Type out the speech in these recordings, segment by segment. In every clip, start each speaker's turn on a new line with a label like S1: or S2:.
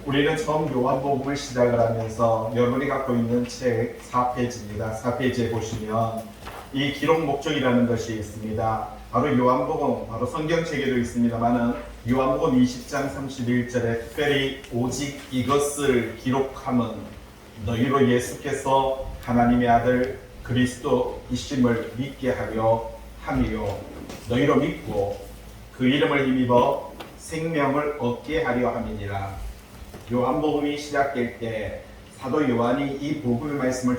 S1: 우리는 처음 요한복음을 시작을 하면서 여러분이 갖고 있는 책 4페이지입니다. 4페이지에 보시면 이 기록 목적이라는 것이 있습니다. 바로 요한복음, 바로 성경책에도 있습니다만은 요한복음 20장 31절에 특별히 오직 이것을 기록함은 너희로 예수께서 하나님의 아들 그리스도이심을 믿게 하려 함이요 너희로 믿고 그 이름을 힘입어 생명을 얻게 하려 함이니라. 요한복음이 시작될 때 사도 요한이 이 복음의 말씀을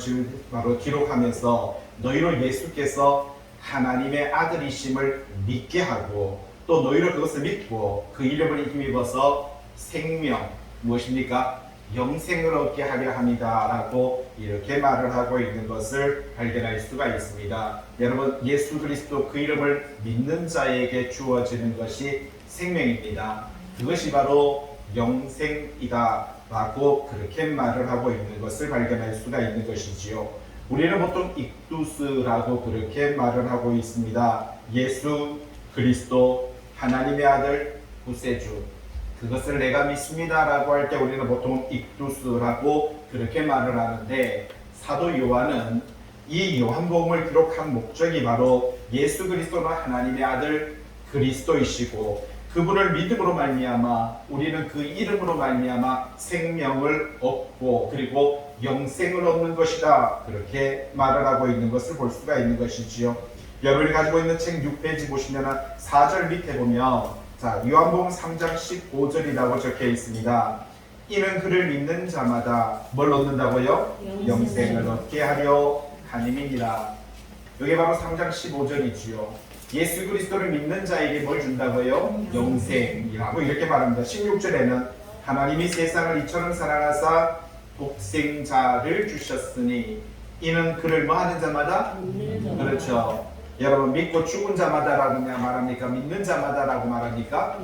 S1: 바로 기록하면서 너희로 예수께서 하나님의 아들이심을 믿게 하고 또 너희로 그것을 믿고 그 이름을 힘입어서 생명, 무엇입니까? 영생을 얻게 하려 합니다 라고 이렇게 말을 하고 있는 것을 발견할 수가 있습니다. 여러분, 예수 그리스도 그 이름을 믿는 자에게 주어지는 것이 생명입니다. 그것이 바로 영생이다 라고 그렇게 말을 하고 있는 것을 발견할 수가 있는 것이지요. 우리는 보통 익두스라고 그렇게 말을 하고 있습니다. 예수 그리스도 하나님의 아들 구세주, 그것을 내가 믿습니다 라고 할 때 우리는 보통 익두스라고 그렇게 말을 하는데, 사도 요한은 이 요한복음을 기록한 목적이 바로 예수 그리스도는 하나님의 아들 그리스도이시고 그분을 믿음으로 말미암아 우리는 그 이름으로 말미암아 생명을 얻고 그리고 영생을 얻는 것이다, 그렇게 말을 하고 있는 것을 볼 수가 있는 것이지요. 여러분이 가지고 있는 책 6페이지 보시면 4절 밑에 보면 자, 요한복음 3장 15절이라고 적혀 있습니다. 이는 그를 믿는 자마다 뭘 얻는다고요? 영생을 얻게 하려 하님이니라. 이게 바로 3장 15절이지요. 예수 그리스도를 믿는 자에게 뭘 준다고요? 영생이라고 이렇게 말합니다. 16절에는 하나님이 세상을 이처럼 사랑하사 독생자를 주셨으니 이는 그를 뭐 하는 자마다? 그렇죠. 여러분, 믿고 죽은 자마다라고 말합니까? 믿는 자마다라고 말합니까?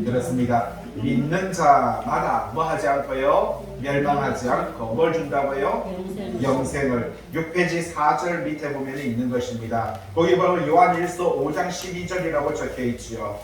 S1: 그렇습니다. 믿는 자마다 뭐 하지 않고요? 멸망하지 않고 뭘 준다고요? 영생을. 6페이지 4절 밑에 보면 있는 것입니다. 거기 바로 요한일서 5장 12절이라고 적혀 있지요.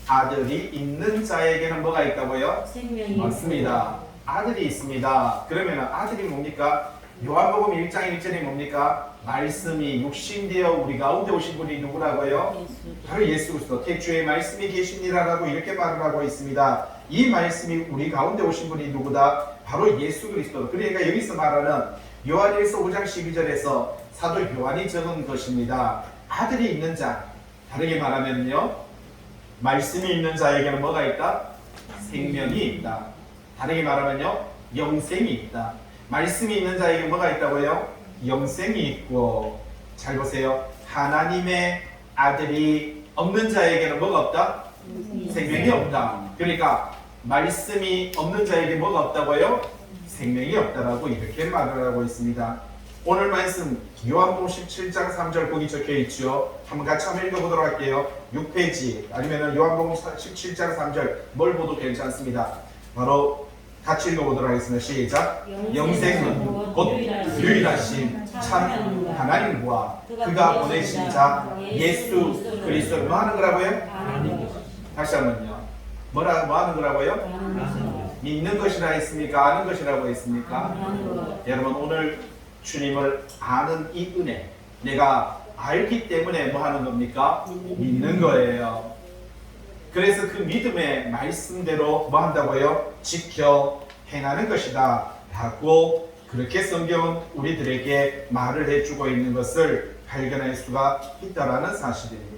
S1: 아들이 있는 자에게는 뭐가 있다고요?
S2: 생명이
S1: 맞습니다. 아들이 있습니다. 그러면 아들이 뭡니까? 요한복음 1장 1절이 뭡니까? 말씀이 육신되어 우리 가운데 오신 분이 누구라고요? 바로 예수 그리스도. 태초에 말씀이 계십니다라고 이렇게 말을 하고 있습니다. 이 말씀이 우리 가운데 오신 분이 누구다? 바로 예수 그리스도. 그러니까 여기서 말하는 요한일서 5장 12절에서 사도 요한이 적은 것입니다. 아들이 있는 자, 다르게 말하면요, 말씀이 있는 자에게는 뭐가 있다? 생명이 있다. 다르게 말하면요, 영생이 있다. 말씀이 있는 자에게 뭐가 있다고요? 영생이 있고, 잘 보세요. 하나님의 아들이 없는 자에게는 뭐가 없다? 생명이 없다. 그러니까 말씀이 없는 자에게 뭐가 없다고요? 생명이 없다라고 이렇게 말을 하고 있습니다. 오늘 말씀 요한복음 17장 3절 거기 적혀 있죠. 한번 같이 한번 읽어보도록 할게요. 6페이지 아니면 요한복음 17장 3절 뭘 보도 괜찮습니다. 바로 같이 읽어보도록 하겠습니다. 시작. 영생은 곧 유일하신 참 하나님과 그가 보내신 자 예수 그리스도를 뭐 하는 거라고요? 다시 한번요. 뭐 하는 거라고요? 믿는 것이라 했습니까? 아는 것이라고 했습니까? 여러분, 오늘 주님을 아는 이 은혜, 내가 알기 때문에 뭐 하는 겁니까? 믿는 거예요. 그래서 그 믿음의 말씀대로 뭐 한다고요? 지켜 행하는 것이다 라고 그렇게 성경은 우리들에게 말을 해주고 있는 것을 발견할 수가 있다는 사실입니다.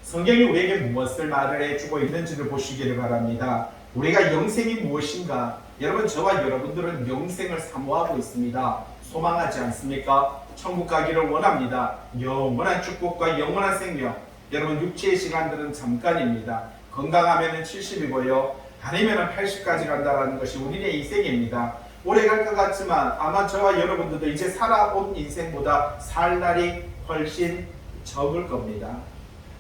S1: 성경이 우리에게 무엇을 말을 해주고 있는지를 보시기를 바랍니다. 우리가 영생이 무엇인가? 여러분, 저와 여러분들은 영생을 사모하고 있습니다. 소망하지 않습니까? 천국 가기를 원합니다. 영원한 축복과 영원한 생명. 여러분, 육체의 시간들은 잠깐입니다. 건강하면 70이고요. 아니면 80까지 간다는 것이 우리의 인생입니다. 오래 갈 것 같지만 아마 저와 여러분들도 이제 살아온 인생보다 살 날이 훨씬 적을 겁니다.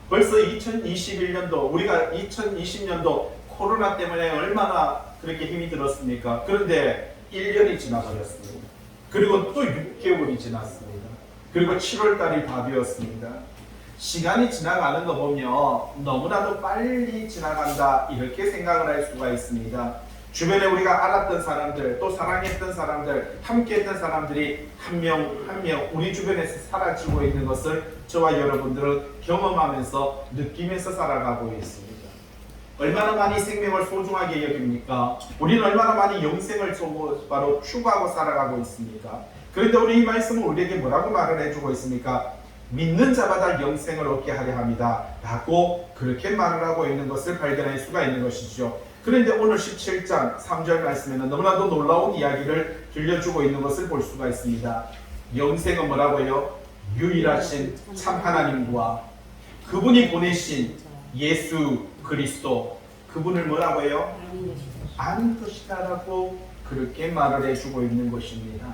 S1: 벌써 2021년도, 우리가 2020년도 코로나 때문에 얼마나 그렇게 힘이 들었습니까? 그런데 1년이 지나버렸습니다. 그리고 또 6개월이 지났습니다. 그리고 7월달이 다 되었습니다. 시간이 지나가는 거 보면 너무나도 빨리 지나간다 이렇게 생각을 할 수가 있습니다. 주변에 우리가 알았던 사람들, 또 사랑했던 사람들, 함께했던 사람들이 한 명 한 명 우리 주변에서 사라지고 있는 것을 저와 여러분들은 경험하면서 느끼면서 살아가고 있습니다. 얼마나 많이 생명을 소중하게 여깁니까? 우리는 얼마나 많이 영생을 바로 추구하고 살아가고 있습니까? 그런데 우리 이 말씀은 우리에게 뭐라고 말을 해주고 있습니까? 믿는 자마다 영생을 얻게 하려 합니다 라고 그렇게 말을 하고 있는 것을 발견할 수가 있는 것이죠. 그런데 오늘 17장 3절 말씀에는 너무나도 놀라운 이야기를 들려주고 있는 것을 볼 수가 있습니다. 영생은 뭐라고요? 유일하신 참 하나님과 그분이 보내신 예수 그리스도, 그분을 뭐라고 해요? 아는 것이다라고 그렇게 말을 해주고 있는 것입니다.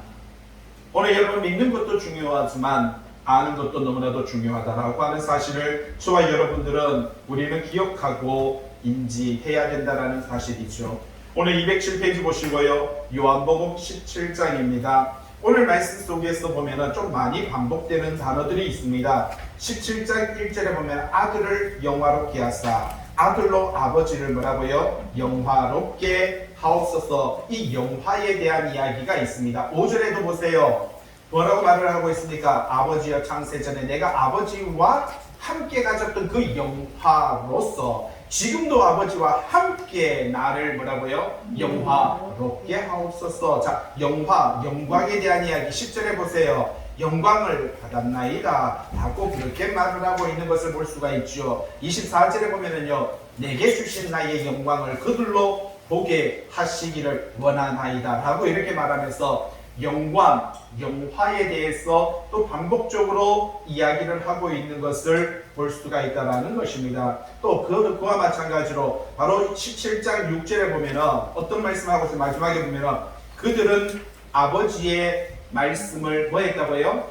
S1: 오늘 여러분 믿는 것도 중요하지만 아는 것도 너무나도 중요하다라고 하는 사실을 저와 여러분들은 우리는 기억하고 인지해야 된다는 사실이죠. 오늘 207페이지 보시고요. 요한복음 17장입니다. 오늘 말씀 속에서 보면 좀 많이 반복되는 단어들이 있습니다. 17장 1절에 보면 아들을 영화롭게 하사, 아들로 아버지를 뭐라고요? 영화롭게 하옵소서. 이 영화에 대한 이야기가 있습니다. 5절에도 보세요. 뭐라고 말을 하고 있습니까? 아버지여 창세전에 내가 아버지와 함께 가졌던 그 영화로서 지금도 아버지와 함께 나를 뭐라고요? 영화롭게 하옵소서. 자, 영광에 대한 이야기 10절에 보세요. 영광을 받았나이다 라고 그렇게 말을 하고 있는 것을 볼 수가 있죠. 24절에 보면은요, 내게 주신 나의 영광을 그들로 보게 하시기를 원하나이다 라고 이렇게 말하면서 영광, 영화에 대해서 또 반복적으로 이야기를 하고 있는 것을 볼 수가 있다는 것입니다. 또 그와 마찬가지로 바로 17장 6절에 보면 어떤 말씀하고 있어요? 마지막에 보면 그들은 아버지의 말씀을 뭐 했다고요?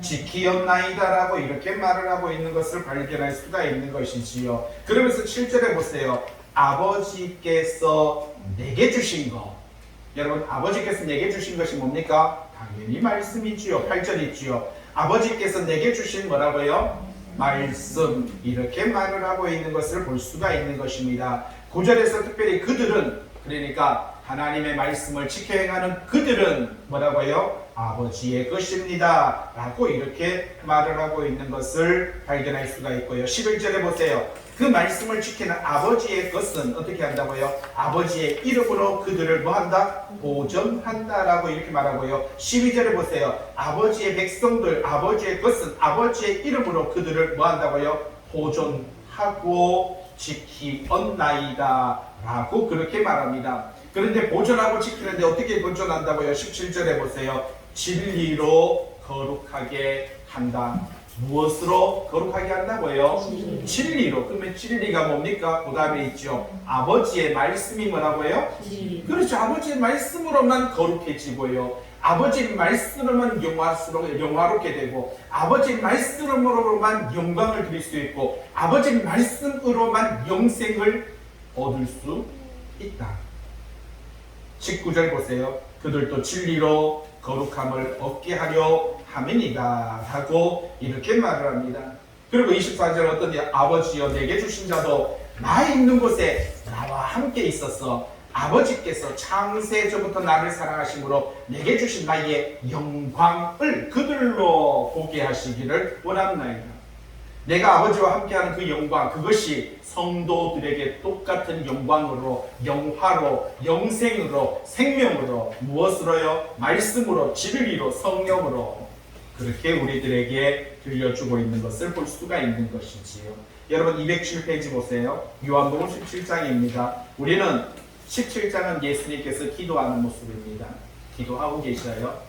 S1: 지키었나이다 라고 이렇게 말을 하고 있는 것을 발견할 수가 있는 것이지요. 그러면서 7절에 보세요. 아버지께서 내게 주신 것, 여러분 아버지께서 내게 주신 것이 뭡니까? 당연히 말씀이지요. 8절 있지요. 아버지께서 내게 주신 뭐라고요? 말씀, 이렇게 말을 하고 있는 것을 볼 수가 있는 것입니다. 9절에서 특별히 그들은, 그러니까 하나님의 말씀을 지켜 행하는 그들은 뭐라고요? 아버지의 것입니다 라고 이렇게 말을 하고 있는 것을 발견할 수가 있고요. 11절에 보세요. 그 말씀을 지키는 아버지의 것은 어떻게 한다고요? 아버지의 이름으로 그들을 뭐한다? 보존한다 라고 이렇게 말하고요. 12절에 보세요. 아버지의 백성들, 아버지의 것은 아버지의 이름으로 그들을 뭐한다고요? 보존하고 지키었나이다 라고 그렇게 말합니다. 그런데 보존하고 지키는데 어떻게 보존한다고요? 17절에 보세요. 진리로 거룩하게 한다. 무엇으로 거룩하게 한다고요? 진리로. 그러면 진리가 뭡니까? 그 다음에 있죠. 아버지의 말씀이 뭐라고요? 그렇죠. 아버지의 말씀으로만 거룩해지고요. 아버지의 말씀으로만 영화롭게 되고, 아버지의 말씀으로만 영광을 드릴 수 있고, 아버지의 말씀으로만 영생을 얻을 수 있다. 19절 보세요. 그들도 진리로 거룩함을 얻게 하려 함이니라 하고 이렇게 말을 합니다. 그리고 24절 어떤 아버지여 내게 주신 자도 나 있는 곳에 나와 함께 있어서 아버지께서 창세전부터 나를 사랑하심으로 내게 주신 나의 영광을 그들로 보게 하시기를 원합나이다. 내가 아버지와 함께하는 그 영광, 그것이 성도들에게 똑같은 영광으로, 영화로, 영생으로, 생명으로, 무엇으로요? 말씀으로, 진리로, 성령으로 그렇게 우리들에게 들려주고 있는 것을 볼 수가 있는 것이지요. 여러분 207페이지 보세요. 요한복음 17장입니다. 우리는 17장은 예수님께서 기도하는 모습입니다. 기도하고 계셔요.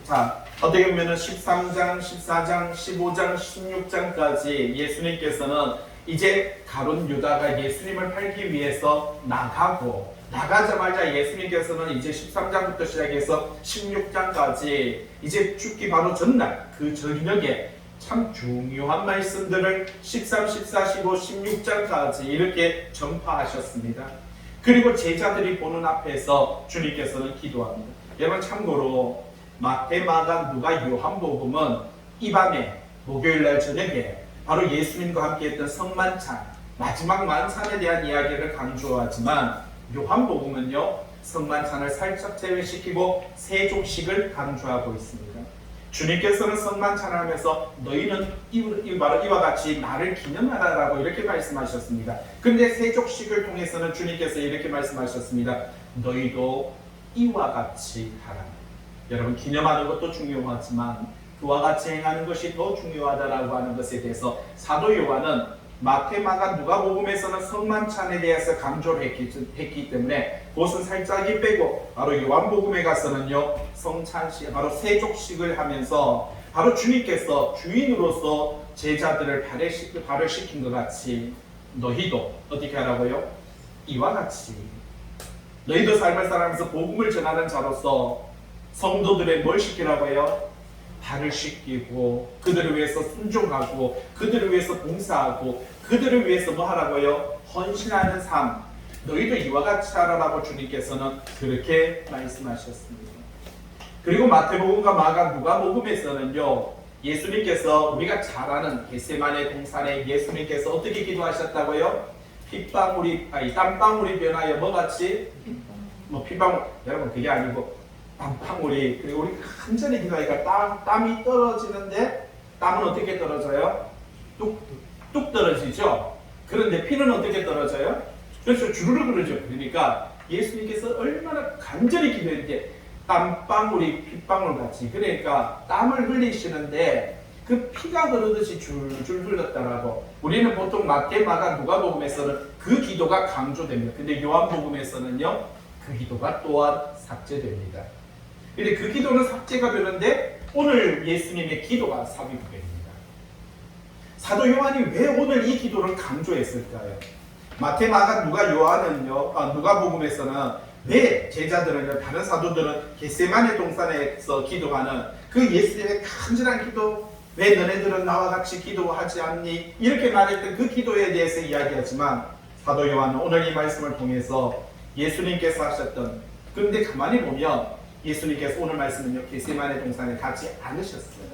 S1: 자, 어떻게 보면 13장, 14장, 15장, 16장까지 예수님께서는 이제 가룟 유다가 예수님을 팔기 위해서 나가자마자 예수님께서는 이제 13장부터 시작해서 16장까지 이제 죽기 바로 전날 그 저녁에 참 중요한 말씀들을 13, 14, 15, 16장까지 이렇게 전파하셨습니다. 그리고 제자들이 보는 앞에서 주님께서는 기도합니다. 여러분 참고로 마태, 마가, 누가, 요한복음은 이 밤에 목요일날 저녁에 바로 예수님과 함께 했던 성만찬, 마지막 만찬에 대한 이야기를 강조하지만 요한복음은요 성만찬을 살짝 제외시키고 세족식을 강조하고 있습니다. 주님께서는 성만찬을 하면서 너희는 바로 이와 같이 나를 기념하라라고 이렇게 말씀하셨습니다. 그런데 세족식을 통해서는 주님께서 이렇게 말씀하셨습니다. 너희도 이와 같이 하라. 여러분, 기념하는 것도 중요하지만 그와 같이 행하는 것이 더 중요하다라고 하는 것에 대해서 사도 요한은 마태, 마가, 누가복음에서는 성만찬에 대해서 강조를 했기 때문에 그것은 살짝 빼고 바로 요한복음에 가서는요, 성찬식, 바로 세족식을 하면서 바로 주님께서 주인으로서 제자들을 발효시킨 것 같이 너희도 어떻게 하라고요? 이와 같이 너희도 삶을 살아가면서 복음을 전하는 자로서 성도들의 뭘 시키라고요? 발을 씻기고 그들을 위해서 순종하고 그들을 위해서 봉사하고 그들을 위해서 뭐 하라고요? 헌신하는 삶, 너희도 이와 같이 하라라고 주님께서는 그렇게 말씀하셨습니다. 그리고 마태복음과 마가, 누가복음에서는요, 예수님께서 우리가 잘 아는 겟세마네 동산에 예수님께서 어떻게 기도하셨다고요? 땀방울이 변하여 뭐같이? 핏방울, 여러분 그게 아니고 땀방울이, 그리고 우리 간절히 기도하니까 땀이 떨어지는데 땀은 어떻게 떨어져요? 뚝 떨어지죠. 그런데 피는 어떻게 떨어져요? 그래서 주르륵 그러죠. 그러니까 예수님께서 얼마나 간절히 기도했는데 땀방울이 핏방울 같이, 그러니까 땀을 흘리시는데 그 피가 흐르듯이 줄줄 흘렀다라고. 우리는 보통 마태, 마가, 누가복음에서는 그 기도가 강조됩니다. 근데 요한복음에서는요, 그 기도가 또한 삭제됩니다. 근데 그 기도는 삭제가 되는데 오늘 예수님의 기도가 삽입이 됩니다. 사도 요한이 왜 오늘 이 기도를 강조했을까요? 마태, 마가, 누가복음에서는 왜 제자들은요, 다른 사도들은 겟세마네 동산에서 기도하는 그 예수님의 간절한 기도, 왜 너네들은 나와 같이 기도하지 않니? 이렇게 말했던 그 기도에 대해서 이야기하지만 사도 요한은 오늘 이 말씀을 통해서 예수님께서 하셨던, 그런데 가만히 보면 예수님께서 오늘 말씀은요, 겟세마네 동산에 가지 않으셨어요.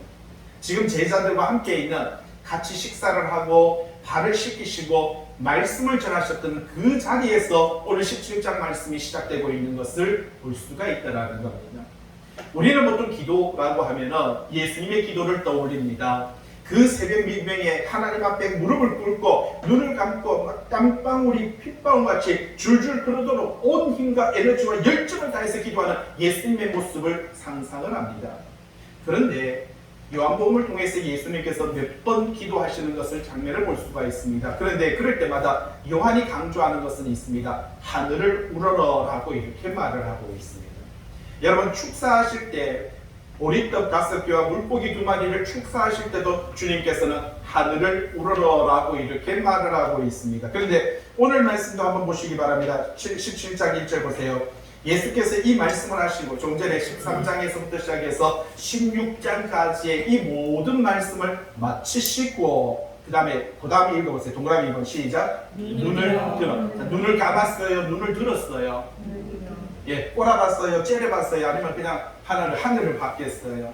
S1: 지금 제자들과 함께 있는, 같이 식사를 하고 발을 씻기시고 말씀을 전하셨던 그 자리에서 오늘 17장 말씀이 시작되고 있는 것을 볼 수가 있다는 겁니다. 우리는 보통 기도라고 하면은 예수님의 기도를 떠올립니다. 그 새벽 미명에 하나님 앞에 무릎을 꿇고 눈을 감고 땀방울이 핏방울같이 줄줄 흐르도록 온 힘과 에너지와 열정을 다해서 기도하는 예수님의 모습을 상상을 합니다. 그런데 요한복음을 통해서 예수님께서 몇 번 기도하시는 것을 장면을 볼 수가 있습니다. 그런데 그럴 때마다 요한이 강조하는 것은 있습니다. 하늘을 우러러라고 이렇게 말을 하고 있습니다. 여러분, 축사하실 때 보리떡 5개와 물고기 2마리를 축사하실 때도 주님께서는 하늘을 우러러라고 이렇게 말을 하고 있습니다. 그런데 오늘 말씀도 한번 보시기 바랍니다. 17장 1절 보세요. 예수께서 이 말씀을 하시고 좀 전에 13장에서부터 시작해서 16장까지의 이 모든 말씀을 마치시고 그 다음에 읽어보세요. 동그라미 2번 시작. 눈을 감았어요? 눈을 들었어요? 예, 꼬라봤어요? 째려봤어요? 아니면 그냥 하늘을 봤겠어요?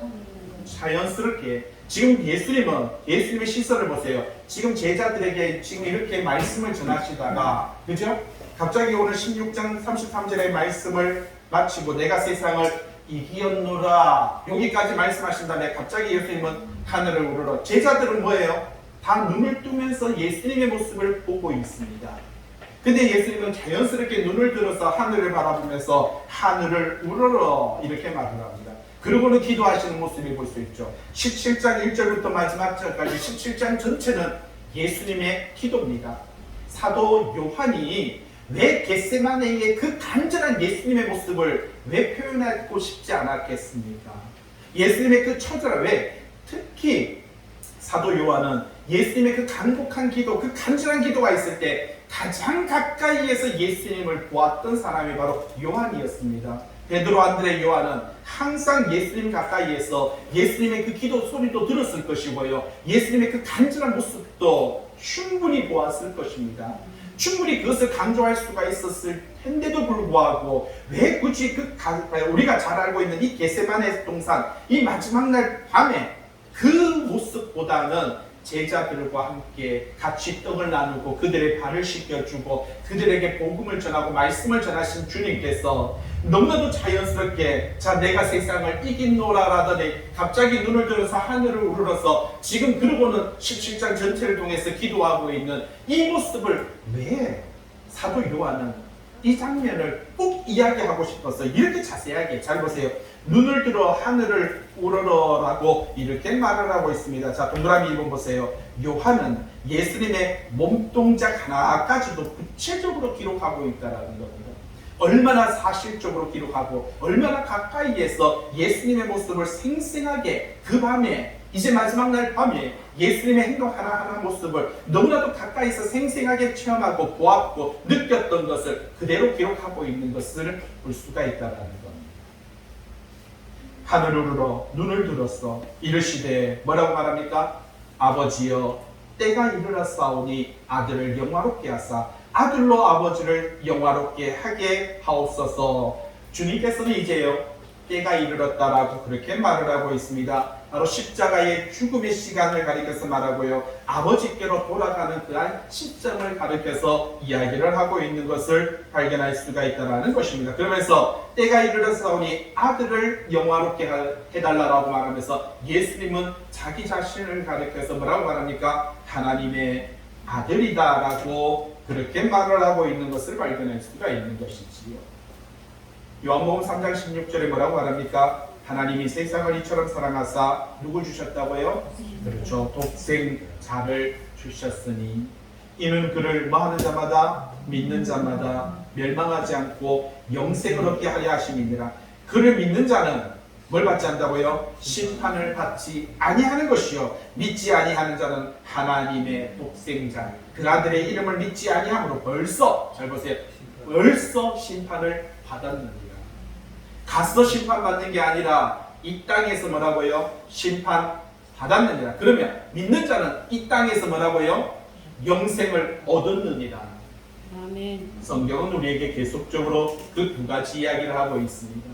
S1: 자연스럽게 지금 예수님의 시선을 보세요. 지금 제자들에게 지금 이렇게 말씀을 전하시다가, 그죠? 갑자기 오늘 16장 33절의 말씀을 마치고 내가 세상을 이기었노라, 여기까지 말씀하신 다음에 갑자기 예수님은 하늘을 우러러. 제자들은 뭐예요? 다 눈을 뜨면서 예수님의 모습을 보고 있습니다. 근데 예수님은 자연스럽게 눈을 들어서 하늘을 바라보면서 하늘을 우러러 이렇게 말을 합니다. 그리고는 기도하시는 모습을 볼 수 있죠. 17장 1절부터 마지막 절까지 17장 전체는 예수님의 기도입니다. 사도 요한이 왜 겟세마네의 그 간절한 예수님의 모습을 왜 표현하고 싶지 않았겠습니까? 예수님의 그 처절한, 왜 특히 사도 요한은 예수님의 그 간곡한 기도, 그 간절한 기도가 있을 때 가장 가까이에서 예수님을 보았던 사람이 바로 요한이었습니다. 베드로, 안드레, 요한은 항상 예수님 가까이에서 예수님의 그 기도 소리도 들었을 것이고요, 예수님의 그 간절한 모습도 충분히 보았을 것입니다. 충분히 그것을 강조할 수가 있었을 텐데도 불구하고 왜 굳이 우리가 잘 알고 있는 이 겟세마네 동산, 이 마지막 날 밤에 그 모습보다는 제자들과 함께 같이 떡을 나누고 그들의 발을 씻겨주고 그들에게 복음을 전하고 말씀을 전하신 주님께서 너무나도 자연스럽게 자 내가 세상을 이긴노라라더니 갑자기 눈을 들어서 하늘을 우러러서 지금 그러고는 17장 전체를 통해서 기도하고 있는 이 모습을 왜 사도 요한은 이 장면을 꼭 이야기하고 싶어서 이렇게 자세하게 잘 보세요. 눈을 들어 하늘을 우러러라고 이렇게 말을 하고 있습니다. 자, 동그라미 1번 보세요. 요한은 예수님의 몸동작 하나까지도 구체적으로 기록하고 있다는 겁니다. 얼마나 사실적으로 기록하고 얼마나 가까이에서 예수님의 모습을 생생하게 그 밤에 이제 마지막 날 밤에 예수님의 행동 하나하나 모습을 너무나도 가까이서 생생하게 체험하고 보았고 느꼈던 것을 그대로 기록하고 있는 것을 볼 수가 있다는 겁니다. 하늘을 우러러 눈을 들었어 이르시되 뭐라고 말합니까? 아버지여 때가 이르렀사오니 아들을 영화롭게 하사 아들로 아버지를 영화롭게 하게 하옵소서. 주님께서는 이제요 때가 이르렀다라고 그렇게 말을 하고 있습니다. 바로 십자가의 죽음의 시간을 가리켜서 말하고요 아버지께로 돌아가는 그한 시점을 가리켜서 이야기를 하고 있는 것을 발견할 수가 있다는 것입니다. 그러면서 때가 이르렀사오니 아들을 영화롭게 해달라고 말하면서 예수님은 자기 자신을 가리켜서 뭐라고 말합니까? 하나님의 아들이다라고 그렇게 말을 하고 있는 것을 발견할 수가 있는 것이지요. 요한복음 3장 16절에 뭐라고 말합니까? 하나님이 세상을 이처럼 사랑하사 누굴 주셨다고요? 그렇죠. 독생자를 주셨으니 이는 그를 뭐하는 자마다 믿는 자마다 멸망하지 않고 영생을 얻게 하려 하심이니라. 그를 믿는 자는 뭘 받지 않다고요? 심판을 받지 아니하는 것이요 믿지 아니하는 자는 하나님의 독생자 그 아들의 이름을 믿지 아니함으로 벌써 잘 보세요 벌써 심판을 받았느니라. 가서 심판받는 게 아니라 이 땅에서 뭐라고요? 심판 받았느니라. 그러면 믿는 자는 이 땅에서 뭐라고요? 영생을 얻었느니라.
S2: 아멘.
S1: 성경은 우리에게 계속적으로 그 두 가지 이야기를 하고 있습니다.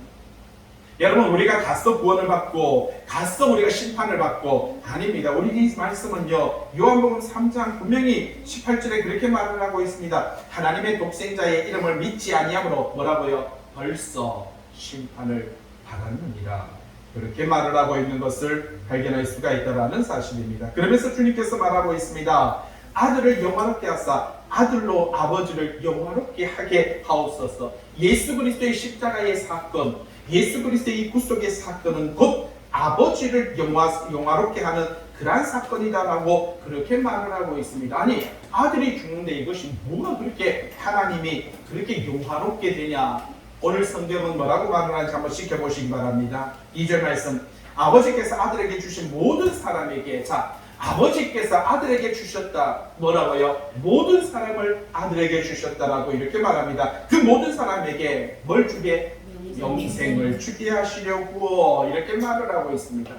S1: 여러분 우리가 가서 구원을 받고 가서 우리가 심판을 받고 아닙니다. 우리 이 말씀은요 요한복음 3장 분명히 18절에 그렇게 말을 하고 있습니다. 하나님의 독생자의 이름을 믿지 아니함으로 뭐라고요? 벌써 심판을 받았느니라. 그렇게 말을 하고 있는 것을 발견할 수가 있다는 사실입니다. 그러면서 주님께서 말하고 있습니다. 아들을 영화롭게 하사 아들로 아버지를 영화롭게 하게 하옵소서. 예수 그리스도의 십자가의 사건, 예수 그리스도의 이 구속의 사건은 곧 아버지를 영화롭게 하는 그러한 사건이다라고 그렇게 말을 하고 있습니다. 아니 아들이 죽는데 이것이 뭐가 그렇게 하나님이 그렇게 영화롭게 되냐? 오늘 성경은 뭐라고 말을 하는지 한번 지켜보시기 바랍니다. 2절 말씀 아버지께서 아들에게 주신 모든 사람에게 자 아버지께서 아들에게 주셨다 뭐라고요? 모든 사람을 아들에게 주셨다라고 이렇게 말합니다. 그 모든 사람에게 뭘 주게? 영생을 주게 하시려고 이렇게 말을 하고 있습니다.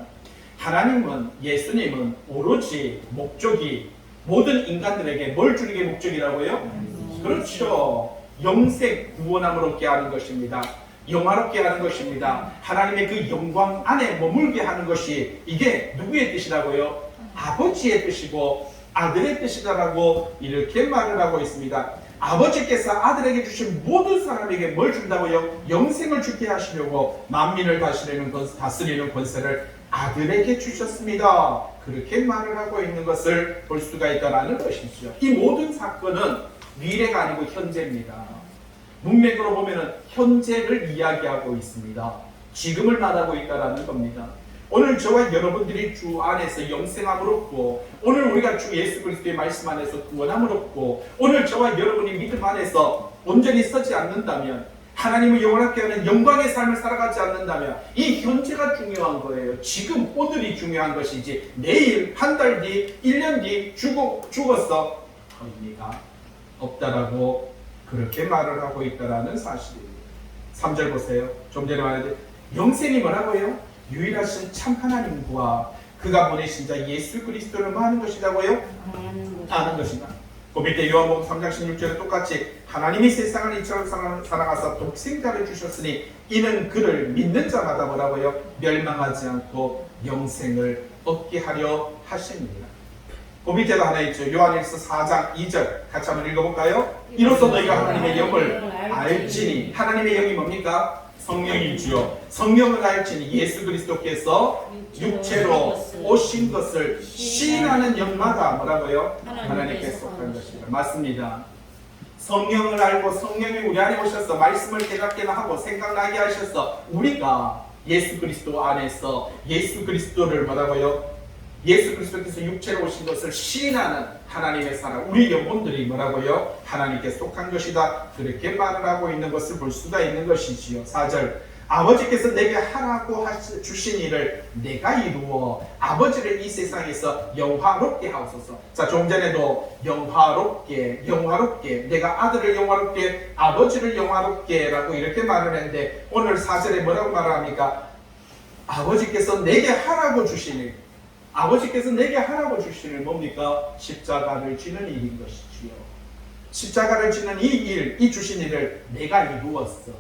S1: 하나님은 예수님은 오로지 목적이 모든 인간들에게 뭘 주는 게 목적이라고요? 그렇죠. 영생 구원함을 얻게 하는 것입니다. 영화롭게 하는 것입니다. 하나님의 그 영광 안에 머물게 하는 것이 이게 누구의 뜻이라고요? 아버지의 뜻이고 아들의 뜻이다라고 이렇게 말을 하고 있습니다. 아버지께서 아들에게 주신 모든 사람에게 뭘 준다고요? 영생을 주게 하시려고 만민을 다스리는 권세를 아들에게 주셨습니다. 그렇게 말을 하고 있는 것을 볼 수가 있다는 것이죠. 이 모든 사건은 미래가 아니고 현재입니다. 문맥으로 보면 현재를 이야기하고 있습니다. 지금을 말하고 있다는 겁니다. 오늘 저와 여러분들이 주 안에서 영생함을 얻고 오늘 우리가 주 예수 그리스도의 말씀 안에서 구원함을 얻고 오늘 저와 여러분이 믿음 안에서 온전히 서지 않는다면 하나님을 영원하게 하는 영광의 삶을 살아가지 않는다면 이 현재가 중요한 거예요. 지금 오늘이 중요한 것이지 내일 한 달 뒤 1년 뒤 죽었어 의미가 없다라고 그렇게 말을 하고 있다는 사실입니다. 3절 보세요. 좀 전에 말했듯이 영생이 뭐라고요? 유일하신 참 하나님과 그가 보내신 자 예수 그리스도를 뭐 하는 것이라고요? 아는 것이다. 그 밑에 요한복음 3장 16절에 똑같이 하나님이 세상을 이처럼 사랑하사 독생자를 주셨으니 이는 그를 믿는 자마다 뭐라고요? 멸망하지 않고 영생을 얻게 하려 하십니다. 그 밑에도 하나 있죠. 요한일서 4장 2절 같이 한번 읽어볼까요? 이로써 너희가 하나님의 영을 알지니. 하나님의 영이 뭡니까? 성령이지요. 성령을 알지니 예수 그리스도께서 육체로 오신 것을 시인하는 영마다 뭐라고요? 하나님께 속한 것이다. 맞습니다. 성령을 알고 성령이 우리 안에 오셔서 말씀을 깨닫게 하고 생각나게 하셔서 우리가 예수 그리스도 안에서 예수 그리스도를 뭐라고요? 예수 그리스도께서 육체로 오신 것을 시인하는 하나님의 사람, 우리 영혼들이 뭐라고요? 하나님께 속한 것이다. 그렇게 말을 하고 있는 것을 볼 수가 있는 것이지요. 4절 아버지께서 내게 하라고 주신 일을 내가 이루어 아버지를 이 세상에서 영화롭게 하옵소서. 자, 좀 전에도 영화롭게 내가 아들을 영화롭게 아버지를 영화롭게 라고 이렇게 말을 했는데 오늘 4절에 뭐라고 말합니까? 아버지께서 내게 하라고 주신 일, 아버지께서 내게 하라고 주신 일 뭡니까? 십자가를 지는 일인 것이지요. 십자가를 지는 이 일, 이 주신 일을 내가 이루었어.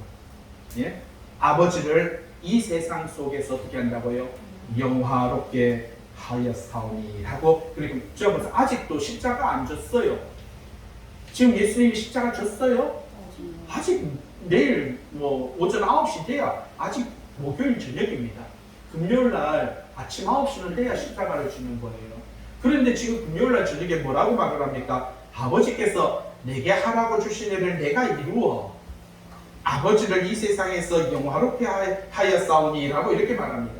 S1: 예? 아버지를 이 세상 속에서 어떻게 한다고요? 영화롭게 하였사오니 하고, 그리고 저보면서 아직도 십자가 안 졌어요. 지금 예수님이 십자가 졌어요? 아직 내일 오전 9시 돼야 아직 목요일 저녁입니다. 금요일날 아침 9시는 돼야 십자가를 지는 거예요. 그런데 지금 금요일날 저녁에 뭐라고 말을 합니까? 아버지께서 내게 하라고 주신 일을 내가 이루어 아버지를 이 세상에서 영화롭게 하였사오니 라고 이렇게 말합니다.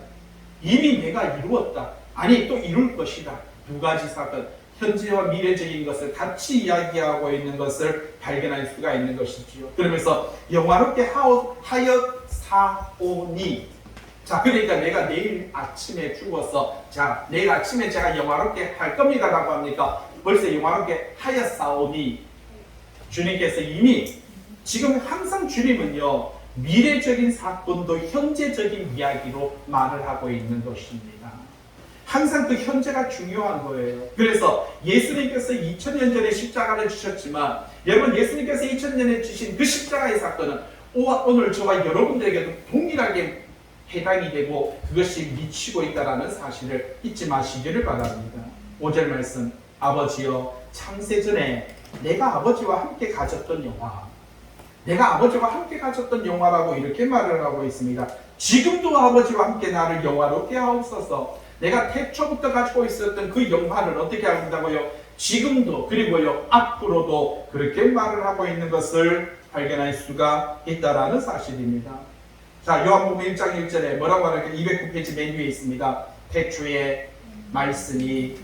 S1: 이미 내가 이루었다. 아니 또 이룰 것이다. 두 가지 사건, 현재와 미래적인 것을 같이 이야기하고 있는 것을 발견할 수가 있는 것이지요. 그러면서 영화롭게 하였사오니, 자, 그러니까 내가 내일 아침에 죽어서, 자, 내일 아침에 제가 영화롭게 할 겁니다 라고 합니까? 벌써 영화롭게 하였사오니, 주님께서 이미 지금 항상 주님은요, 미래적인 사건도 현재적인 이야기로 말을 하고 있는 것입니다. 항상 그 현재가 중요한 거예요. 그래서 예수님께서 2000년 전에 십자가를 지셨지만, 여러분 예수님께서 2000년에 지신 그 십자가의 사건은 오늘 저와 여러분들에게도 동일하게 해당이 되고 그것이 미치고 있다는 사실을 잊지 마시기를 바랍니다. 5절 말씀, 아버지여 창세전에 내가 아버지와 함께 가졌던 영화, 내가 아버지와 함께 가졌던 영화라고 이렇게 말을 하고 있습니다. 지금도 아버지와 함께 나를 영화롭게 하옵소서. 내가 태초부터 가지고 있었던 그 영화를 어떻게 한다고요? 지금도 그리고요 앞으로도 그렇게 말을 하고 있는 것을 발견할 수가 있다라는 사실입니다. 자, 요한복음 1장 1절에 뭐라고 하는가? 209페이지 맨 위에 있습니다. 태초에 말씀이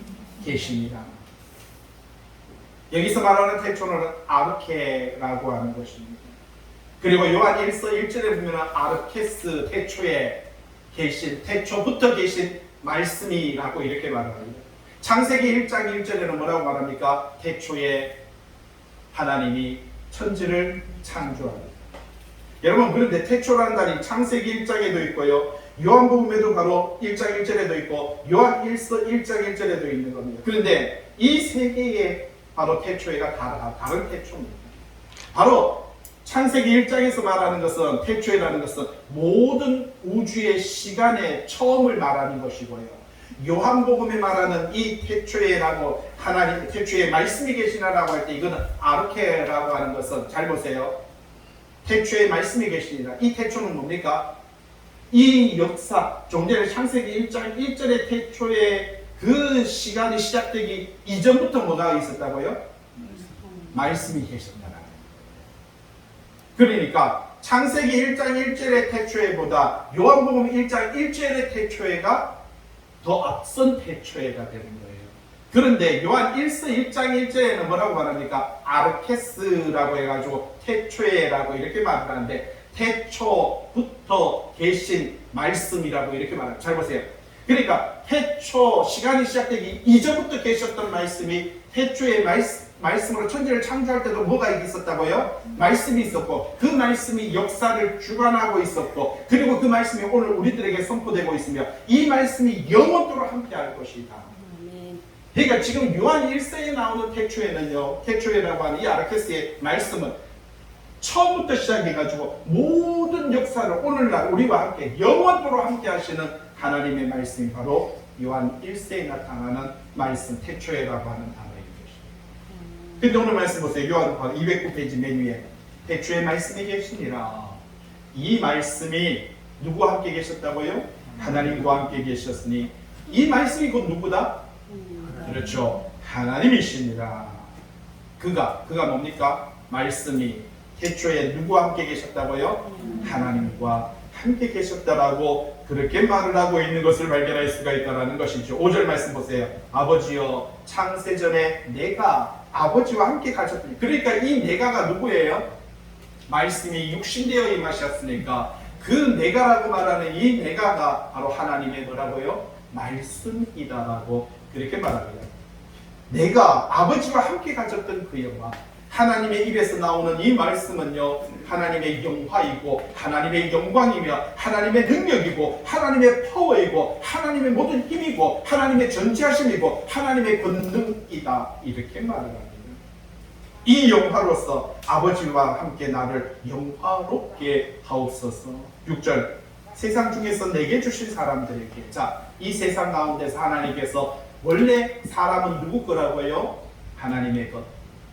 S1: 계십니다. 여기서 말하는 태초는 아르케라고 하는 것입니다. 그리고 요한 1서 1절에 보면 아르케스, 태초에 계신, 태초부터 계신 말씀이라고 이렇게 말합니다. 창세기 1장 1절에는 뭐라고 말합니까? 태초에 하나님이 천지를 창조합니다. 여러분, 그런데 태초라는 단이 창세기 1장에도 있고요, 요한복음에도 바로 1장 1절에도 있고 요한 1서 1장 1절에도 있는 겁니다. 그런데 이 세 개의 바로 태초에가 다른 태초입니다. 바로 창세기 1장에서 말하는 것은, 태초에라는 것은 모든 우주의 시간의 처음을 말하는 것이고요, 요한복음에 말하는 이 태초에라고, 하나님 태초에 말씀이 계시나라고 할 때 이거는 아르케라고 하는 것은, 잘 보세요, 태초에 말씀이 계시니라. 이 태초는 뭡니까? 이 역사, 좀 전에 창세기 1장 1절의 태초에 그 시간이 시작되기 이전부터 뭐가 있었다고요? 말씀이 계셨다. 그러니까 창세기 1장 1절의 태초에보다 요한복음 1장 1절의 태초에가 더 앞선 태초에가 되는 거예요. 그런데 요한 1서 1장 1절에는 뭐라고 말합니까? 아르케스라고 해가지고 태초에라고 이렇게 말을 하는데, 태초부터 계신 말씀이라고 이렇게 말합니다. 잘 보세요. 그러니까 태초, 시간이 시작되기 이전부터 계셨던 말씀이 태초의 말씀으로 천지를 창조할 때도 뭐가 있었다고요? 말씀이 있었고, 그 말씀이 역사를 주관하고 있었고, 그리고 그 말씀이 오늘 우리들에게 선포되고 있으며, 이 말씀이 영원토록 함께할 것이다. 그러니까 지금 요한 1서에 나오는 태초에는요, 태초에라고 하는 이 아르케스의 말씀은 처음부터 시작해가지고 모든 역사를 오늘날 우리와 함께 영원토록 함께 하시는 하나님의 말씀이 바로 요한 1세에 나타나는 말씀 태초에라고 하는 단어인 것입니다. 근데 오늘 말씀 보세요. 요한 209페이지 맨 위에 태초에 말씀이 계시니라. 이 말씀이 누구와 함께 계셨다고요? 하나님과 함께 계셨으니 이 말씀이 곧 누구다? 그렇죠. 하나님이시니라. 그가 뭡니까? 말씀이 태초에 누구와 함께 계셨다고요? 하나님과 함께 계셨다라고 그렇게 말을 하고 있는 것을 발견할 수가 있다는 것이죠. 5절 말씀 보세요. 아버지여 창세전에 내가 아버지와 함께 가셨더니, 그러니까 이 내가가 누구예요? 말씀이 육신되어 임하셨으니까 그 내가라고 말하는 이 내가가 바로 하나님의 뭐라고요? 말씀이다라고 그렇게 말합니다. 내가 아버지와 함께 가졌던 그 영광, 하나님의 입에서 나오는 이 말씀은요, 하나님의 영화이고 하나님의 영광이며 하나님의 능력이고 하나님의 파워이고 하나님의 모든 힘이고 하나님의 전지하심이고 하나님의 권능이다, 이렇게 말을 합니다. 이 영화로서 아버지와 함께 나를 영화롭게 하옵소서. 6절 세상 중에서 내게 주신 사람들에게, 자, 이 세상 가운데서 하나님께서 원래 사람은 누구 거라고요? 하나님의 것.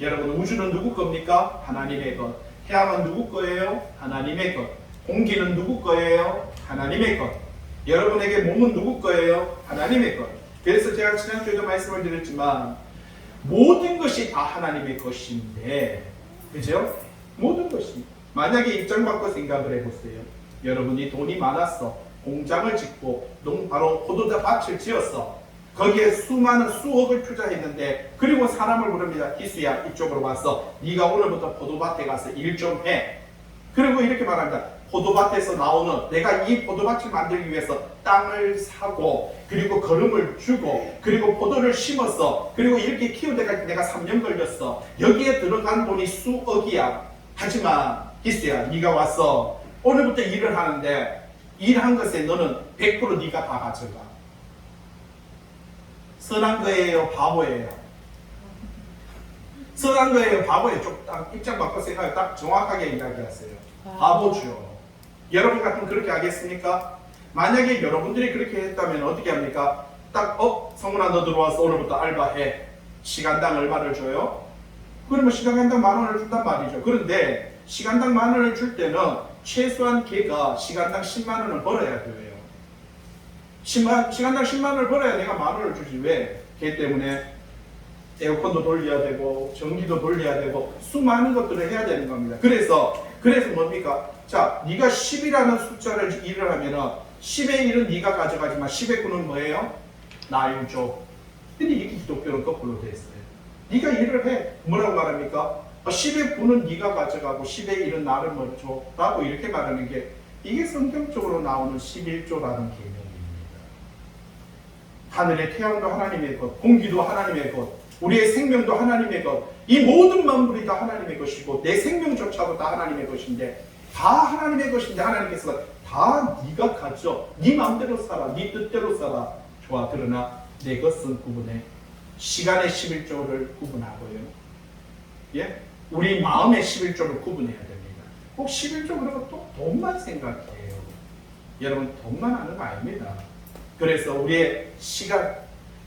S1: 여러분, 우주는 누구 겁니까? 하나님의 것. 해양은 누구 거예요? 하나님의 것. 공기는 누구 거예요? 하나님의 것. 여러분에게 몸은 누구 거예요? 하나님의 것. 그래서 제가 지난주에도 말씀을 드렸지만 모든 것이 다 하나님의 것인데, 그죠? 모든 것이. 만약에 입장 바꿔 생각을 해보세요. 여러분이 돈이 많았어. 공장을 짓고 바로 포도밭을 지었어. 거기에 수많은 수억을 투자했는데, 그리고 사람을 부릅니다. 기수야, 이쪽으로 와서 네가 오늘부터 포도밭에 가서 일 좀 해. 그리고 이렇게 말합니다. 포도밭에서 나오는, 내가 이 포도밭을 만들기 위해서 땅을 사고, 그리고 거름을 주고, 그리고 포도를 심었어. 그리고 이렇게 키울 때까지 내가 3년 걸렸어. 여기에 들어간 돈이 수억이야. 하지만 기수야, 네가 와서 오늘부터 일을 하는데 일한 것에 너는 100% 네가 다 가져가. 선한 거예요? 바보예요? 선한 거예요? 바보예요? 좀 딱 입장 바꿔 생각해. 딱 정확하게 이야기하세요. 바보죠. 여러분 같으면 그렇게 하겠습니까? 만약에 여러분들이 그렇게 했다면 어떻게 합니까? 딱 성훈아 너 들어와서 오늘부터 알바해. 시간당 얼마를 줘요? 그러면 시간당 10,000원을 준단 말이죠. 그런데 시간당 10,000원을 줄 때는 최소한 걔가 시간당 100,000원을 벌어야 돼요. 시간당 100,000원을 벌어야 내가 10,000원을 주지. 왜? 걔 때문에 에어컨도 돌려야 되고 전기도 돌려야 되고 수많은 것들을 해야 되는 겁니다. 그래서 뭡니까? 자, 네가 10이라는 숫자를 일을 하면은 10의 1은 네가 가져가지만 10의 9는 뭐예요? 날 줘. 근데 이게 기독교는 거꾸로 돼 있어요. 네가 일을 해. 뭐라고 말합니까? 10의 9는 네가 가져가고 10의 1은 나를 뭐 줘. 라고 이렇게 말하는 게, 이게 성경적으로 나오는 11조라는 개념입니다. 하늘의 태양도 하나님의 것, 공기도 하나님의 것, 우리의 생명도 하나님의 것, 이 모든 만물이 다 하나님의 것이고 내 생명조차도 다 하나님의 것인데, 다 하나님의 것인데 하나님께서 다 네가 가져. 네 마음대로 살아. 네 뜻대로 살아. 좋아. 그러나 내 것은 구분해. 시간의 11조를 구분하고요. 예? 우리 마음의 11조를 구분해야 됩니다. 꼭 11조 그러고 또 돈만 생각해요. 여러분, 돈만 하는 거 아닙니다. 그래서 우리의 시간,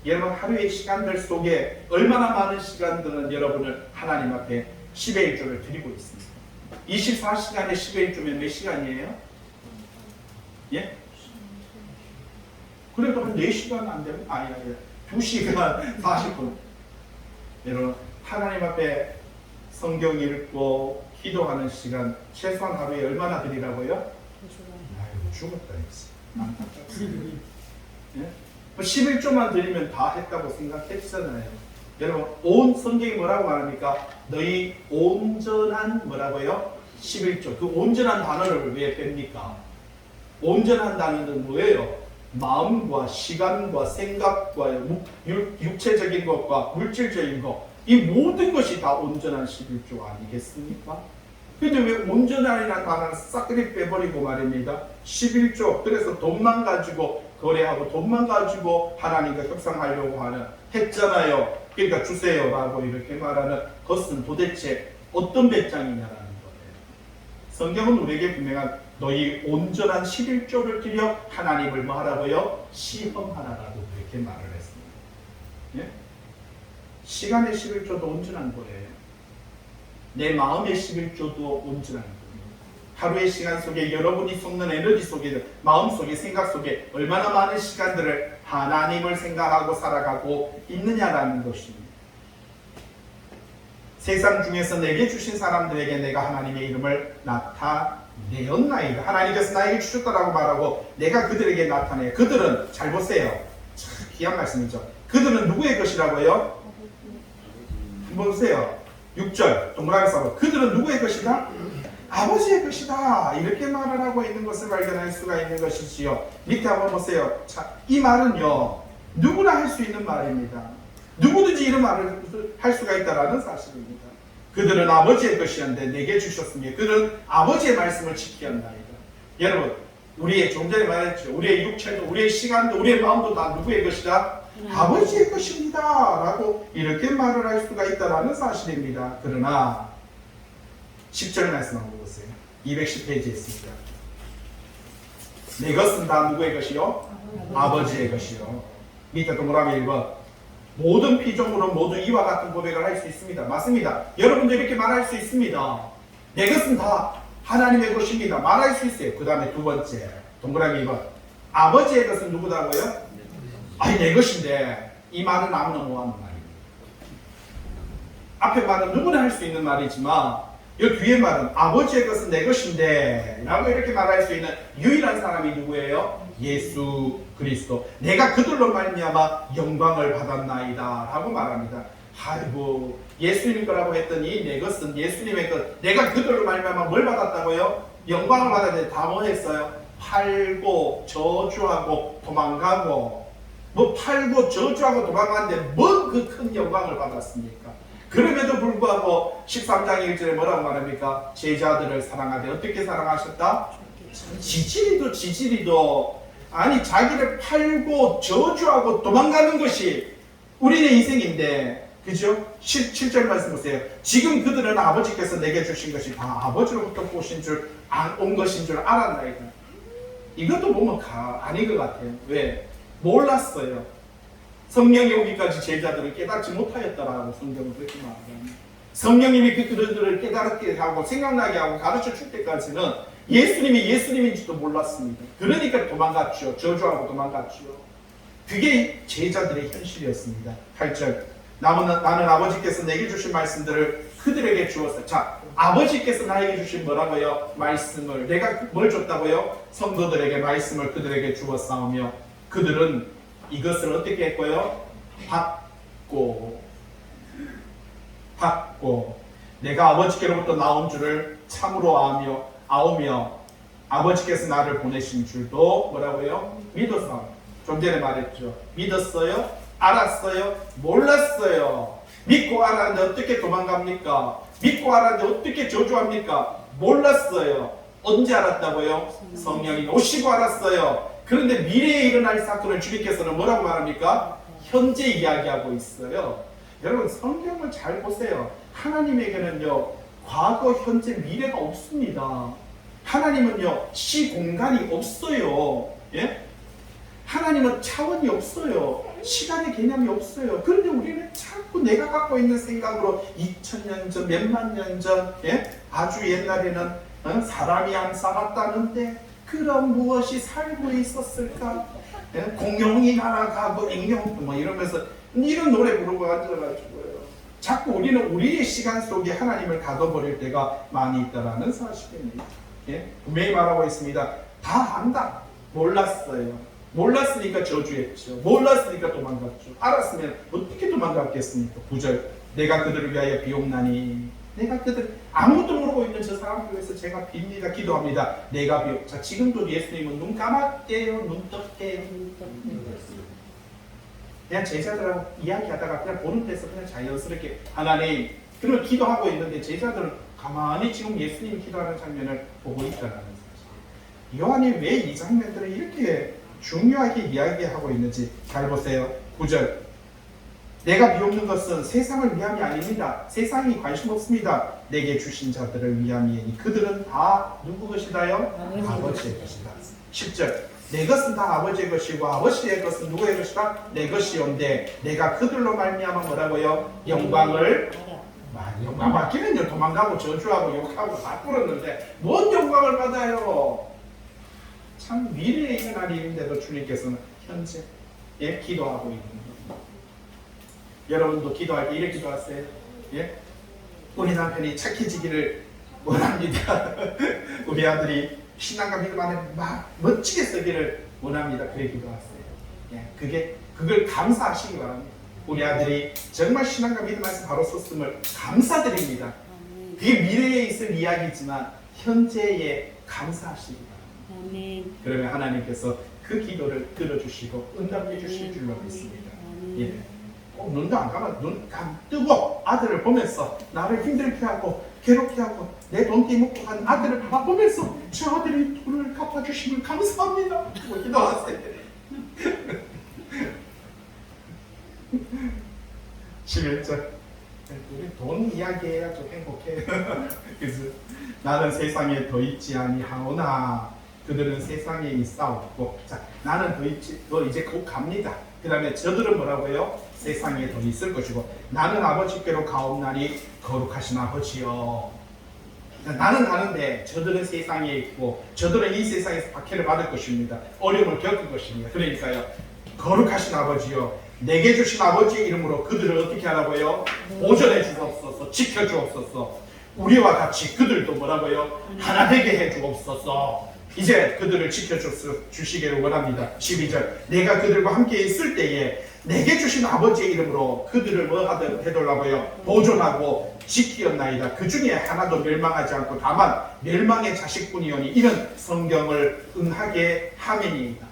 S1: 여러분 하루의 시간들 속에 얼마나 많은 시간들은 여러분을 하나님 앞에 10의 1조를 드리고 있습니다. 24시간에 10의 1조면 몇 시간이에요? 예? 그래도 한 4시간 안 되면, 아니 2시간 40분. 여러분, 하나님 앞에 성경 읽고 기도하는 시간 최소한 하루에 얼마나 드리라고요? 아이고, 죽었다 했어. 예? 11조만 드리면 다 했다고 생각했잖아요. 여러분, 온 성경이 뭐라고 말합니까? 너희 온전한 뭐라고요? 11조. 그 온전한 단어를 왜 뺍니까? 온전한 단어는 뭐예요? 마음과 시간과 생각과 육체적인 것과 물질적인 것, 이 모든 것이 다 온전한 11조 아니겠습니까? 근데 왜 온전한이라는 단어를 싹그리 빼버리고 말입니다. 11조. 그래서 돈만 가지고 거래하고 돈만 가지고 하나님과 협상하려고 했잖아요. 그러니까 주세요 라고 이렇게 말하는 것은 도대체 어떤 배짱이냐라는 거예요. 성경은 우리에게 분명한 너희 온전한 11조를 드려 하나님을 뭐 하라고요? 시험하라라고 그렇게 이렇게 말을 했습니다. 예? 시간의 11조도 온전한 거예요. 내 마음의 11조도 온전한 거예요. 하루의 시간 속에 여러분이 쏟는 에너지 속에, 마음 속에, 생각 속에 얼마나 많은 시간들을 하나님을 생각하고 살아가고 있느냐라는 것입니다. 세상 중에서 내게 주신 사람들에게 내가 하나님의 이름을 나타내었나이다. 하나님께서 나에게 주셨다라고 말하고 내가 그들에게 나타내. 그들은 잘 보세요. 참 귀한 말씀이죠. 그들은 누구의 것이라고요? 한번 보세요. 6절 동그라미 써봐. 그들은 누구의 것이다? 아버지의 것이다. 이렇게 말을 하고 있는 것을 발견할 수가 있는 것이지요. 밑에 한번 보세요. 자, 이 말은요, 누구나 할 수 있는 말입니다. 누구든지 이런 말을 할 수가 있다는 사실입니다. 그들은 아버지의 것이었는데 내게 주셨으니 그들은 아버지의 말씀을 지켜야 한다니까. 여러분, 우리의 좀 전에 말했죠. 우리의 육체도, 우리의 시간도, 우리의 마음도 다 누구의 것이다? 아버지의 것입니다. 라고 이렇게 말을 할 수가 있다는 사실입니다. 그러나 10절 말씀 한번 보세요. 210페이지에 있습니다. 내 것은 다 누구의 것이요? 아버지의 것이요. 밑에 동그라미 1번. 모든 피조물은 모두 이와 같은 고백을 할 수 있습니다. 맞습니다. 여러분도 이렇게 말할 수 있습니다. 내 것은 다 하나님의 것입니다. 말할 수 있어요. 그 다음에 두 번째 동그라미 2번. 아버지의 것은 누구다고요? 아니 내 것인데. 이 말은 아무나 못하는 말입니다. 앞에 말은 누구나 할 수 있는 말이지만 이 뒤에 말은 아버지의 것은 내 것인데 라고 이렇게 말할 수 있는 유일한 사람이 누구예요? 예수 그리스도. 내가 그들로 말미암아 영광을 받았나이다 라고 말합니다. 아이고 예수님 거라고 했더니 내 것은 예수님의 것. 내가 그들로 말미암아 뭘 받았다고요? 영광을 받았는데 다 뭐 했어요? 팔고 저주하고 도망가고. 뭐 팔고 저주하고 도망가는데 뭔 그 큰 영광을 받았습니까? 그럼에도 불구하고 13장 1절에 뭐라고 말합니까? 제자들을 사랑하되 어떻게 사랑하셨다? 지지리도 아니 자기를 팔고 저주하고 도망가는 것이 우리의 인생인데, 그죠? 7절 말씀 보세요. 지금 그들은 아버지께서 내게 주신 것이 다 아버지로부터 온 것인 줄 알았나이다. 이것도 보면 아닌 것 같아요. 왜? 몰랐어요. 성령이 오기까지 제자들을 깨닫지 못하였다라고 성경은 그렇게 말합니다. 성령님이 그들을 깨닫게 하고 생각나게 하고 가르쳐 줄 때까지는 예수님이 예수님인지도 몰랐습니다. 그러니까 도망갔죠. 저주하고 도망갔죠. 그게 제자들의 현실이었습니다. 8절. 나는 아버지께서 내게 주신 말씀들을 그들에게 주었어요. 자, 아버지께서 나에게 주신 뭐라고요? 말씀을. 내가 뭘 줬다고요? 성도들에게 말씀을 그들에게 주었사오며 그들은 이것을 어떻게 했고요? 받고 내가 아버지께로부터 나온 줄을 참으로 아오며 아버지께서 나를 보내신 줄도 뭐라고요? 믿었어. 좀 전에 말했죠. 믿었어요? 알았어요? 몰랐어요. 믿고 알았는데 어떻게 도망갑니까? 믿고 알았는데 어떻게 저주합니까? 몰랐어요. 언제 알았다고요? 성령이 오시고 알았어요. 그런데 미래에 일어날 사건을 주님께서는 뭐라고 말합니까? 현재 이야기하고 있어요. 여러분 성경을 잘 보세요. 하나님에게는요 과거, 현재, 미래가 없습니다. 하나님은요 시공간이 없어요. 예? 하나님은 차원이 없어요. 시간의 개념이 없어요. 그런데 우리는 자꾸 내가 갖고 있는 생각으로 2000년 전, 몇만 년 전, 예? 아주 옛날에는 사람이 안 살았다는데 그럼 무엇이 살고 있었을까? 예? 공룡이 날아가고 액룡 뭐 이러면서 이런 노래 부르고 앉아가지고요. 자꾸 우리는 우리의 시간 속에 하나님을 가둬버릴 때가 많이 있다는 사실입니다. 예? 분명히 말하고 있습니다. 다 안다. 몰랐어요. 몰랐으니까 저주했죠. 몰랐으니까 도망갔죠. 알았으면 어떻게 도망갔겠습니까? 9절. 내가 그들을 위하여 비옵나니. 내가 그들 아무것도 모르고 있는 저 사람들 위해서 제가 빕니다. 기도합니다. 내가 비옵. 자, 지금도 예수님은 눈 감았대요. 눈 떴대요. 그냥 제자들하고 이야기하다가 그냥 보는 데서 그냥 자연스럽게 하나님 그걸 기도하고 있는데 제자들은 가만히 지금 예수님이 기도하는 장면을 보고 있다는 사실. 요한이 왜 이 장면들을 이렇게 중요하게 이야기하고 있는지 잘 보세요. 9절. 내가 비옵는 것은 세상을 위함이 아닙니다. 세상이 관심 없습니다. 내게 주신 자들을 위함이니 그들은 다 누구 것이다요? 아버지의 것이다. 10절. 내 것은 다 아버지의 것이고 아버지의 것은 누구의 것이다? 내 것이온데 내가 그들로 말미암아 뭐라고요? 영광을 영광 받기는요 도망가고 저주하고 욕하고 다 뿌렸는데 뭔 영광을 받아요? 참 미래에 있는 일인데도 주님께서는 현재 기도하고 있는 거예요. 여러분도 기도할 때 이렇게 기도하세요. 예? 우리 남편이 착해지기를 원합니다. 우리 아들이 신앙과 믿음 안에 막 멋지게 서기를 원합니다. 그래 기도하세요. 예, 그걸 감사하시기 바랍니다. 우리 아들이 정말 신앙과 믿음 안에서 바로 섰음을 감사드립니다. 그게 미래에 있을 이야기지만 현재에 감사하시기 바랍니다. 그러면 하나님께서 그 기도를 들어주시고 응답해 주실 줄로 믿습니다. 예. 눈도 안 감아 눈 뜨고 아들을 보면서 나를 힘들게 하고 괴롭게 하고 내 돈 떼먹고 간 아들을 바라보면서 저 아들이 돈을 갚아주시면 감사합니다. 기도하세요. 11절 우리 돈 이야기해야 좀 행복해. 그래서 나는 세상에 더 있지 아니하오나 그들은 세상에 있사옵고 자 나는 더 이제 곧 갑니다. 그 다음에 저들은 뭐라고요? 세상에 더 있을 것이고 나는 아버지께로 가옵나니 거룩하신 아버지여. 나는 가는데 저들은 세상에 있고 저들은 이 세상에서 박해를 받을 것입니다. 어려움을 겪을 것입니다. 그러니까요 거룩하신 아버지여 내게 주신 아버지의 이름으로 그들을 어떻게 하라고요? 보존해 주옵소서. 지켜 주옵소서. 우리와 같이 그들도 뭐라고요? 하나 되게 해 주옵소서. 이제 그들을 지켜주시기를 원합니다. 12절 내가 그들과 함께 있을 때에 내게 주신 아버지의 이름으로 그들을 뭐 해달라고요? 보존하고 지키었나이다. 그 중에 하나도 멸망하지 않고 다만 멸망의 자식뿐이오니 이는 성경을 응하게 함이니이다.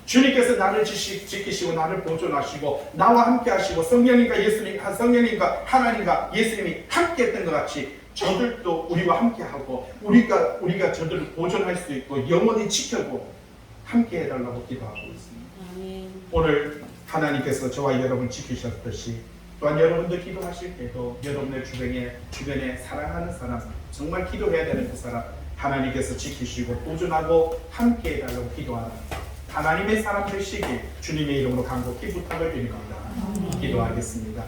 S1: 주님께서 나를 지키시고 나를 보존하시고 나와 함께 하시고 성령님과 하나님과 예수님이 함께 했던 것 같이 저들도 우리와 함께 하고 우리가 저들을 보존할 수 있고 영원히 지켜고 함께 해달라고 기도하고 있습니다. 오늘 하나님께서 저와 여러분 지키셨듯이 또한 여러분도 기도하실 때도 여러분의 주변에 사랑하는 사람 정말 기도해야 되는 그 사람 하나님께서 지키시고 보존하고 함께 해달라고 기도하는 하나님의 사람 되시길 주님의 이름으로 간곡히 부탁을 드립니다. 기도하겠습니다.